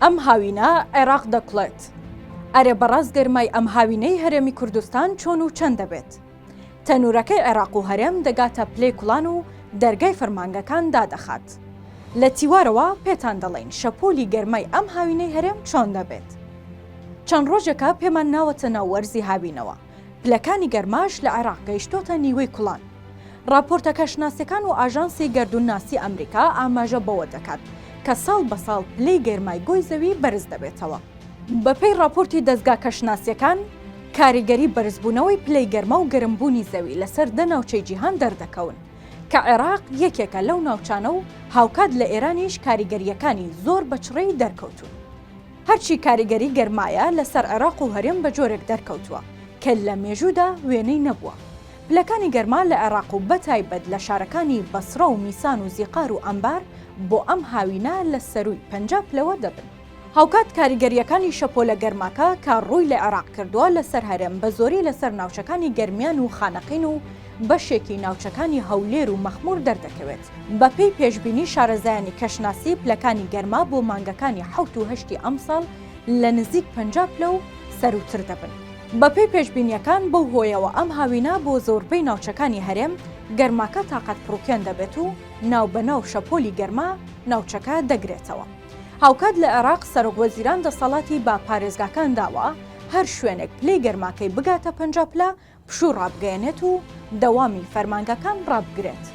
ئەم هاوینە عێراق دەکڵێت. ئەرێ بەڕاست گەرمای ئەم هاوینەی هەرێمی کوردستان چۆن و چەند دەبێت. تەنورەکەی عێراق و هەرێم دەگاتە پلەی کوڵان و دەرگای فەرمانگەکان دادەخات. لە تیوارەوە پێتان دەڵێن شەپۆلی گەرمای ئەم هاوینەی هەرێم چۆن دەبێت. چەند ڕۆژێکە پێمان ناوەتە ناو وەرزی هاوینەوە. پلەکانی گەرماش لە عێراق گەیشتۆتە نیوەی کوڵان. راپۆرتە کەشناسیەکان و ئاژانسی گەردوونناسی ئەمریکا ئاماژە بەوە دەکات کە ساڵ بە ساڵ پلەی گەرمای گۆی زەوی بەرز دەبێتەوە. بەپێی راپۆرتی دەستگا کەشناسیەکان، کاریگەری بەرزبوونەوەی پلەی گەرما و گەرمبوونی زەوی لەسەر دە ناوچەی جیهان دەردەکەون کە عێراق یەکێکە لەو ناوچانە و هاوکات لە ئێرانیش کاریگەریەکانی زۆر بەچڕەی دەرکەوتون. هەرچی کاریگەری گەرمایە لەسەر عێراق و هەرێم بە جۆرێک دەرکەوتووە کە لە مێژوودا وێنەی نەبووە. پلەکانی گەرما لە عێراق و بەتایبەت لە شارەکانی بەسڕە و میسان و زیقار و ئەمبار بۆ ئەم هاوینە لە سەروی 50 پلەوە دەبن. هاوکات کاریگەریەکانی شەپۆلە گەرماکە کە ڕووی لە عێراق کردووە لەسەر هەرێم بە زۆری لەسەر ناوچەکانی گەرمیان و خانەقین و بەشێکی ناوچەکانی هەولێر و مەخموور دەردەکەوێت. بەپێی پێشبینی شارەزایانی کەشناسی پلەکانی گەرما بۆ مانگەکانی 7 و 8 ئەم ساڵ لە نزیک 50 پلە و سەروتر دەبن. بەپێی پێشبینیەکان بەو هۆیەوە ئەم هاوینە بۆ زۆربەی ناوچەکانی هەرێم گەرماکە تاقەت پڕوکێن دەبێت و ناو بەناو شەپۆلی گەرما ناوچەکە دەگرێتەوە. هاوکات لە عێراق سەرۆکوەزیران دەسەڵاتی با پارێزگاکان داوە هەر شوێنێک پلەی گەرماکەی بگاتە 50 پلە پشوو ڕابگەێنێت و دەوامی فەرمانگەکان ڕابگرێت.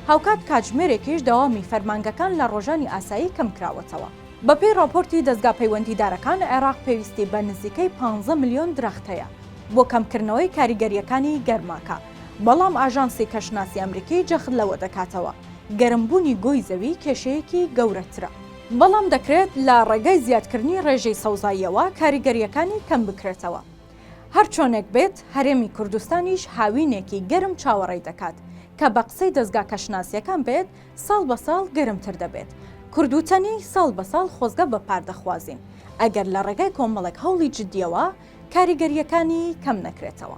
هاوکات کاتژمێرێکیش دەوامی فەرمانگەکان لە ڕۆژانی ئاسایی کەم کراوەتەوە. بەپێی راپۆرتی دەستگا پەیوەندیدارەکان عێراق پێویستی بە نزیکەی 15 ملیۆن درەخت هەیە بۆ کەمکردنەوەی کاریگەریەکانی گەرماکە. بەڵام ئاژانسی کەشناسی ئەمریکی جەخت لەوە دەکاتەوە گەرمبوونی گۆی زەوی کێشەیەکی گەورەترە. بەڵام دەکرێت لە ڕێگای زیادکردنی ڕێژەی سەوزاییەوە کاریگەریەکانی کەم بکرێتەوە. هەر چۆنێک بێت هەرێمی کوردستانیش هاوینێکی گەرم چاوەڕێی دەکات کە بە قسەی دەستگا کەشناسیەکان بێت ساڵ بە ساڵ گەرمتر دەبێت. کوردوتەنی ساڵ بە ساڵ خۆزگە بە پاردەخوازین ئەگەر لە ڕێگای کۆمەڵێک هەوڵی جددیەوە کاریگەریەکانی کەم نەکرێتەوە.